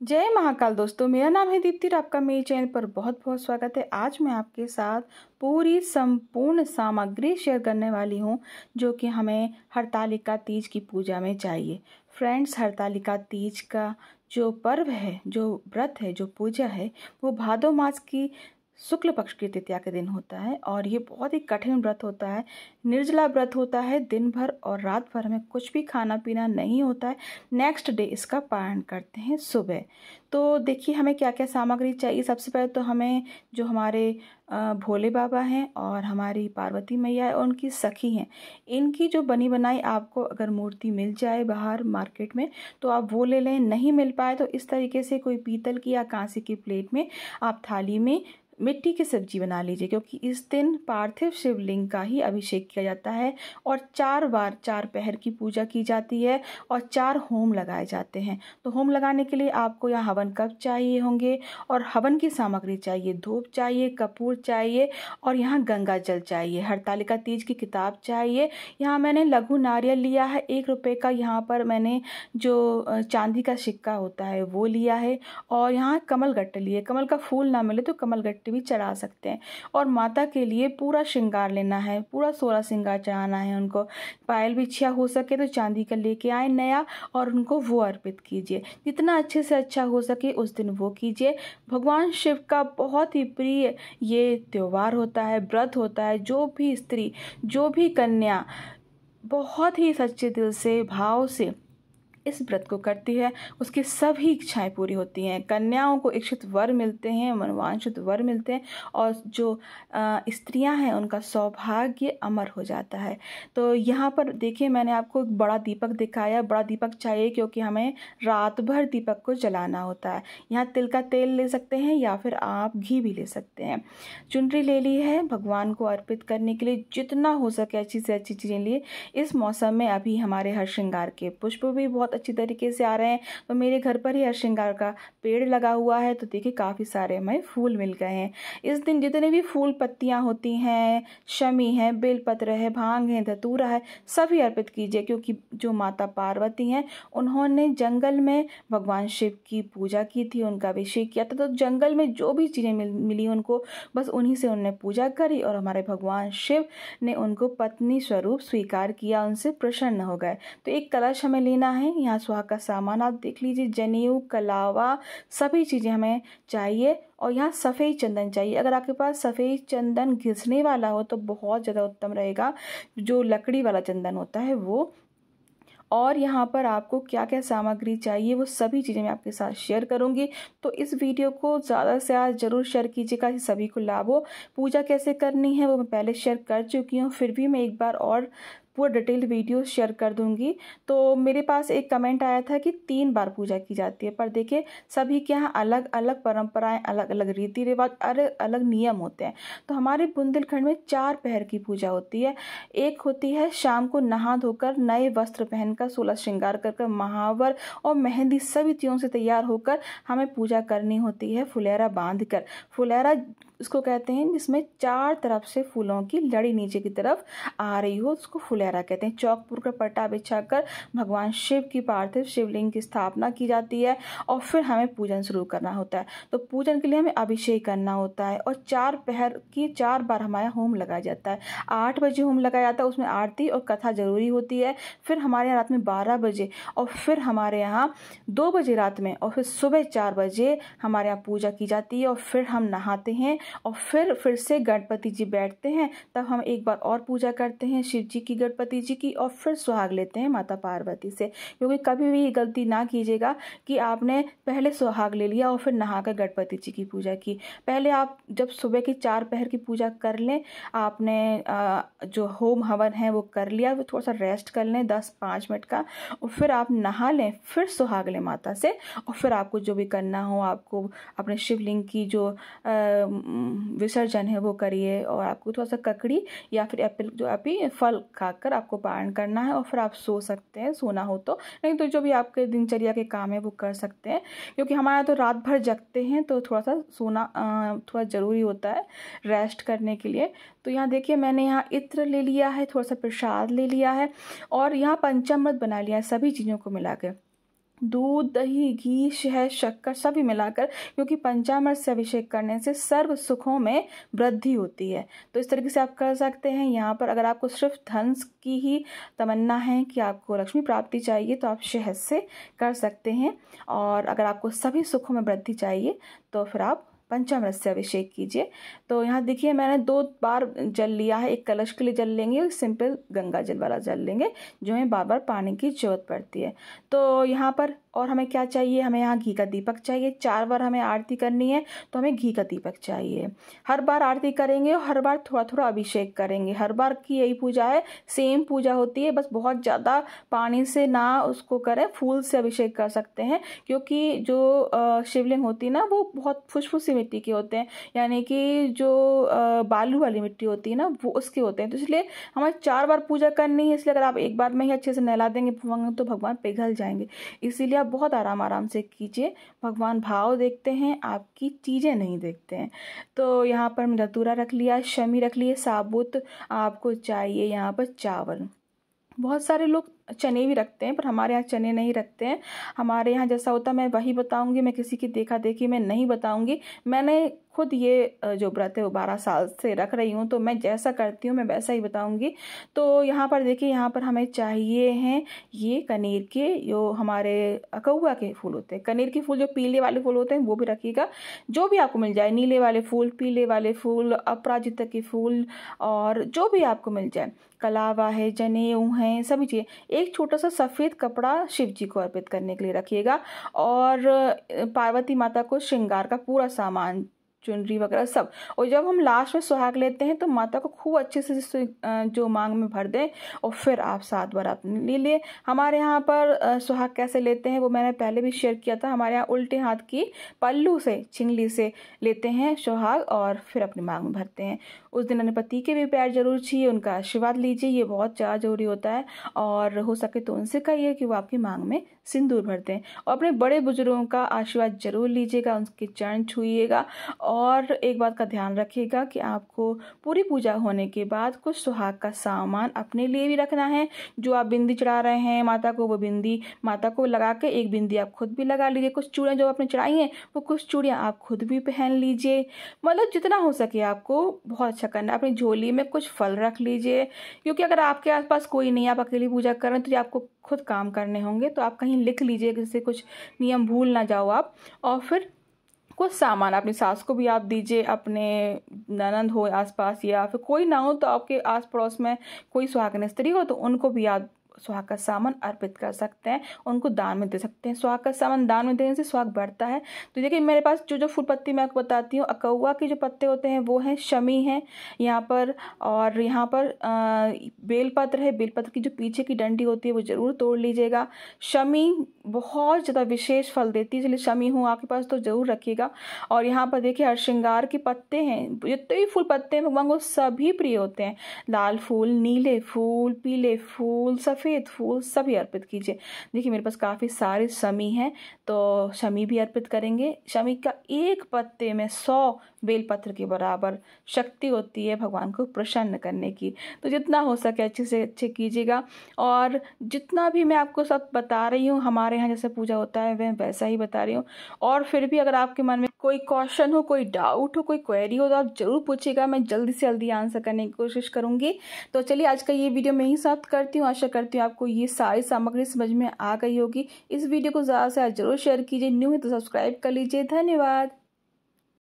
जय महाकाल दोस्तों, मेरा नाम है दीप्ति और आपका मेरे चैनल पर बहुत बहुत स्वागत है। आज मैं आपके साथ पूरी संपूर्ण सामग्री शेयर करने वाली हूँ जो कि हमें हरतालिका तीज की पूजा में चाहिए। फ्रेंड्स, हरतालिका तीज का जो पर्व है, जो व्रत है, जो पूजा है, वो भादो मास की शुक्ल पक्ष की तृतीया के दिन होता है और ये बहुत ही कठिन व्रत होता है। निर्जला व्रत होता है। दिन भर और रात भर में कुछ भी खाना पीना नहीं होता है। नेक्स्ट डे इसका पारण करते हैं सुबह। तो देखिए हमें क्या क्या सामग्री चाहिए। सबसे पहले तो हमें जो हमारे भोले बाबा हैं और हमारी पार्वती मैया और उनकी सखी हैं, इनकी जो बनी बनाई आपको अगर मूर्ति मिल जाए बाहर मार्केट में तो आप वो ले लें। नहीं मिल पाए तो इस तरीके से कोई पीतल की या कांसे की प्लेट में आप थाली में मिट्टी की सब्जी बना लीजिए, क्योंकि इस दिन पार्थिव शिवलिंग का ही अभिषेक किया जाता है और 4 बार 4 पहर की पूजा की जाती है और 4 होम लगाए जाते हैं। तो होम लगाने के लिए आपको यहाँ हवन कप चाहिए होंगे और हवन की सामग्री चाहिए। धूप चाहिए, कपूर चाहिए और यहाँ गंगा जल चाहिए। हरतालिका तीज की किताब चाहिए। यहाँ मैंने लघु नारियल लिया है 1 रुपये का। यहाँ पर मैंने जो चांदी का सिक्का होता है वो लिया है और यहाँ कमल गट्टे लिए। कमल का फूल ना मिले तो कमल गट्टे भी चढ़ा सकते हैं। और माता के लिए पूरा श्रृंगार लेना है, पूरा 16 श्रृंगार चढ़ाना है उनको। पायल बिछिया हो सके तो चांदी का लेके आए नया और उनको वो अर्पित कीजिए। जितना अच्छे से अच्छा हो सके उस दिन वो कीजिए। भगवान शिव का बहुत ही प्रिय ये त्योहार होता है, व्रत होता है। जो भी स्त्री, जो भी कन्या बहुत ही सच्चे दिल से, भाव से इस व्रत को करती है, उसकी सभी इच्छाएं पूरी होती हैं। कन्याओं को इच्छित वर मिलते हैं, मनोवांछित वर मिलते हैं और जो स्त्रियां हैं उनका सौभाग्य अमर हो जाता है। तो यहाँ पर देखिए मैंने आपको एक बड़ा दीपक दिखाया। बड़ा दीपक चाहिए क्योंकि हमें रात भर दीपक को जलाना होता है। यहाँ तिल का तेल ले सकते हैं या फिर आप घी भी ले सकते हैं। चुनरी ले ली है भगवान को अर्पित करने के लिए। जितना हो सके अच्छी से अच्छी चीज़ें लिए। इस मौसम में अभी हमारे हर श्रृंगार के पुष्प भी बहुत अच्छी तरीके से आ रहे हैं। तो मेरे घर पर ही हर श्रृंगार का पेड़ लगा हुआ है, तो देखिए काफ़ी सारे हमें फूल मिल गए हैं। इस दिन जितने भी फूल पत्तियां होती हैं, शमी है, बेलपत्र है, भांग है, धतूरा है, सभी अर्पित कीजिए। क्योंकि जो माता पार्वती हैं उन्होंने जंगल में भगवान शिव की पूजा की थी, उनका अभिषेक किया था। तो जंगल में जो भी चीज़ें मिली उनको, बस उन्हीं से उन्होंने पूजा करी और हमारे भगवान शिव ने उनको पत्नी स्वरूप स्वीकार किया, उनसे प्रसन्न हो गए। तो एक कलश हमें लेना है। यहाँ सुहाग का सामान आप देख लीजिए, जनेऊ, कलावा, सभी चीज़ें हमें चाहिए। और यहाँ सफ़ेद चंदन चाहिए। अगर आपके पास सफ़ेद चंदन घिसने वाला हो तो बहुत ज़्यादा उत्तम रहेगा, जो लकड़ी वाला चंदन होता है वो। और यहाँ पर आपको क्या क्या सामग्री चाहिए वो सभी चीज़ें मैं आपके साथ शेयर करूँगी। तो इस वीडियो को ज़्यादा से ज़्यादा ज़रूर शेयर कीजिएगा कि सभी को लाभ हो। पूजा कैसे करनी है वो मैं पहले शेयर कर चुकी हूँ, फिर भी मैं एक बार और पूरा डिटेल्ड वीडियो शेयर कर दूंगी। तो मेरे पास एक कमेंट आया था कि 3 बार पूजा की जाती है, पर देखिए सभी के यहाँ अलग अलग परंपराएं, अलग अलग रीति रिवाज, अलग अलग नियम होते हैं। तो हमारे बुंदेलखंड में 4 पहर की पूजा होती है। एक होती है शाम को नहा धोकर नए वस्त्र पहनकर 16 श्रृंगार कर महावर और मेहंदी सभी चीज़ों से तैयार होकर हमें पूजा करनी होती है। फुलेरा बांधकर, फुलेरा उसको कहते हैं जिसमें 4 तरफ से फूलों की लड़ी नीचे की तरफ आ रही हो, उसको फुलेरा कहते हैं। चौकपुर का पट्टा बिछाकर भगवान शिव की पार्थिव शिवलिंग की स्थापना की जाती है और फिर हमें पूजन शुरू करना होता है। तो पूजन के लिए हमें अभिषेक करना होता है और 4 पहर की 4 बार हमारा होम लगाया जाता है। 8 बजे होम लगाया जाता है, उसमें आरती और कथा जरूरी होती है। फिर हमारे यहाँ रात में 12 बजे और फिर हमारे यहाँ 2 बजे रात में और फिर सुबह 4 बजे हमारे यहाँ पूजा की जाती है और फिर हम नहाते हैं और फिर से गणपति जी बैठते हैं। तब हम एक बार और पूजा करते हैं शिव जी की, गणपति जी की, और फिर सुहाग लेते हैं माता पार्वती से। क्योंकि कभी भी गलती ना कीजिएगा कि आपने पहले सुहाग ले लिया और फिर नहाकर गणपति जी की पूजा की। पहले आप जब सुबह की 4 पहर की पूजा कर लें, आपने जो होम हवन है वो कर लिया, वो थोड़ा सा रेस्ट कर लें 10-5 मिनट का, और फिर आप नहा लें, फिर सुहाग लें माता से। और फिर आपको जो भी करना हो, आपको अपने शिवलिंग की जो विसर्जन है वो करिए और आपको थोड़ा सा ककड़ी या फिर एप्पल जो अभी फल खाकर आपको पारण करना है और फिर आप सो सकते हैं, सोना हो तो। नहीं तो जो भी आपके दिनचर्या के काम है वो कर सकते हैं। क्योंकि हमारा तो रात भर जगते हैं तो थोड़ा सा सोना थोड़ा ज़रूरी होता है रेस्ट करने के लिए। तो यहाँ देखिए मैंने यहाँ इत्र ले लिया है, थोड़ा सा प्रसाद ले लिया है और यहाँ पंचामृत बना लिया है सभी चीज़ों को मिला के। दूध, दही, घी, शहद, शक्कर सभी मिलाकर, क्योंकि पंचामृत से अभिषेक करने से सर्व सुखों में वृद्धि होती है। तो इस तरीके से आप कर सकते हैं। यहाँ पर अगर आपको सिर्फ धन की ही तमन्ना है कि आपको लक्ष्मी प्राप्ति चाहिए तो आप शहद से कर सकते हैं, और अगर आपको सभी सुखों में वृद्धि चाहिए तो फिर आप पंचामृत से अभिषेक कीजिए। तो यहाँ देखिए मैंने 2 बार जल लिया है। एक कलश के लिए जल लेंगे और सिंपल गंगा जल वाला जल लेंगे, जो हमें बार बार पानी की जरूरत पड़ती है। तो यहाँ पर और हमें क्या चाहिए, हमें यहाँ घी का दीपक चाहिए। 4 बार हमें आरती करनी है तो हमें घी का दीपक चाहिए। हर बार आरती करेंगे और हर बार थोड़ा थोड़ा अभिषेक करेंगे। हर बार की यही पूजा है, सेम पूजा होती है, बस बहुत ज़्यादा पानी से ना उसको करें, फूल से अभिषेक कर सकते हैं, क्योंकि जो शिवलिंग होती है ना वो बहुत फुसफुसी मिट्टी के होते हैं, यानी कि जो बालू वाली मिट्टी होती है ना वो उसके होते हैं। तो इसलिए हमें 4 बार पूजा करनी है, इसलिए अगर आप एक बार में ही अच्छे से नहला देंगे भगवान तो भगवान पिघल जाएंगे। इसीलिए आप बहुत आराम आराम से कीजिए। भगवान भाव देखते हैं, आपकी चीज़ें नहीं देखते हैं। तो यहाँ पर मैंने धतूरा रख लिया, शमी रख लिए, साबुत आपको चाहिए यहाँ पर चावल। बहुत सारे लोग चने भी रखते हैं, पर हमारे यहाँ चने नहीं रखते हैं। हमारे यहाँ जैसा होता है मैं वही बताऊंगी, मैं किसी की देखा देखी मैं नहीं बताऊंगी। मैंने खुद ये जो व्रत है वो 12 साल से रख रही हूँ, तो मैं जैसा करती हूँ मैं वैसा ही बताऊंगी। तो यहाँ पर देखिए, यहाँ पर हमें चाहिए हैं ये कनेर के, जो हमारे अकौआ के फूल होते हैं, कनेर के फूल जो पीले वाले फूल होते हैं वो भी रखिएगा, जो भी आपको मिल जाए, नीले वाले फूल, पीले वाले फूल, अपराजिता के फूल, और जो भी आपको मिल जाए, कलावा है, जनेऊ हैं, सभी चीज़ें। एक छोटा सा सफ़ेद कपड़ा शिव जी को अर्पित करने के लिए रखिएगा, और पार्वती माता को श्रृंगार का पूरा सामान, चुनरी वगैरह सब। और जब हम लास्ट में सुहाग लेते हैं तो माता को खूब अच्छे से जो मांग में भर दें, और फिर आप 7 बार अपने ले लिए। हमारे यहाँ पर सुहाग कैसे लेते हैं वो मैंने पहले भी शेयर किया था। हमारे यहाँ उल्टे हाथ की पल्लू से, छिंगली से लेते हैं सुहाग, और फिर अपनी मांग में भरते हैं। उस दिन अपने पति के भी पैर जरूर छुइए, उनका आशीर्वाद लीजिए, ये बहुत ज़्यादा जरूरी होता है। और हो सके तो उनसे कहिए कि वो आपकी मांग में सिंदूर भर दें, और अपने बड़े बुजुर्गों का आशीर्वाद जरूर लीजिएगा, उनके चरण छुइएगा। और एक बात का ध्यान रखिएगा कि आपको पूरी पूजा होने के बाद कुछ सुहाग का सामान अपने लिए भी रखना है। जो आप बिंदी चढ़ा रहे हैं माता को, वो बिंदी माता को लगा के एक बिंदी आप खुद भी लगा लीजिए। कुछ चूड़ियाँ जो आपने चढ़ाई हैं वो कुछ चूड़ियाँ आप खुद भी पहन लीजिए। मतलब जितना हो सके आपको बहुत अच्छा करना है। अपनी झोली में कुछ फल रख लीजिए, क्योंकि अगर आपके आसपास कोई नहीं, आप अकेली पूजा कर रहे हैं, तो आपको खुद काम करने होंगे, तो आप कहीं लिख लीजिए, जिससे कुछ नियम भूल ना जाओ आप। और फिर कुछ सामान अपनी सास को भी आप दीजिए, अपने ननंद हो आसपास, या फिर कोई ना हो तो आपके आस पड़ोस में कोई सुहागिन स्त्री हो तो उनको भी आप सुहाग का सामान अर्पित कर सकते हैं, उनको दान में दे सकते हैं। सुहाग का सामान दान में देने से सुहाग बढ़ता है। तो देखिए मेरे पास जो फूल पत्ती मैं आपको बताती हूँ, अकौआ के जो पत्ते होते हैं वो हैं, शमी है यहाँ पर, और यहाँ पर बेलपत्र है। बेलपत्र की जो पीछे की डंडी होती है वो जरूर तोड़ लीजिएगा। शमी बहुत ज़्यादा विशेष फल देती है, इसलिए शमी हो आपके पास तो जरूर रखिएगा। और यहाँ पर देखिए हरश्रृंगार के पत्ते हैं, जितने भी फूल पत्ते हैं भगवान को सभी प्रिय होते हैं। लाल फूल, नीले फूल, पीले फूल, सफ़ेद फूल सभी अर्पित कीजिए। देखिए मेरे पास काफ़ी सारे शमी हैं, तो शमी भी अर्पित करेंगे। शमी का एक पत्ते में 100 बेलपत्र के बराबर शक्ति होती है भगवान को प्रसन्न करने की। तो जितना हो सके अच्छे से अच्छे कीजिएगा। और जितना भी मैं आपको सब बता रही हूँ, हमारे यहाँ जैसे पूजा होता है वह वैसा ही बता रही हूँ। और फिर भी अगर आपके मन में कोई क्वेश्चन हो, कोई डाउट हो, कोई क्वेरी हो तो आप जरूर पूछिएगा, मैं जल्दी से जल्दी आंसर करने की कोशिश करूँगी। तो चलिए आज का ये वीडियो मैं ही समाप्त करती हूँ। आशा करती हूँ आपको ये सारी सामग्री समझ में आ गई होगी। इस वीडियो को ज़्यादा से ज़्यादा जरूर शेयर कीजिए। न्यू है तो सब्सक्राइब कर लीजिए। धन्यवाद।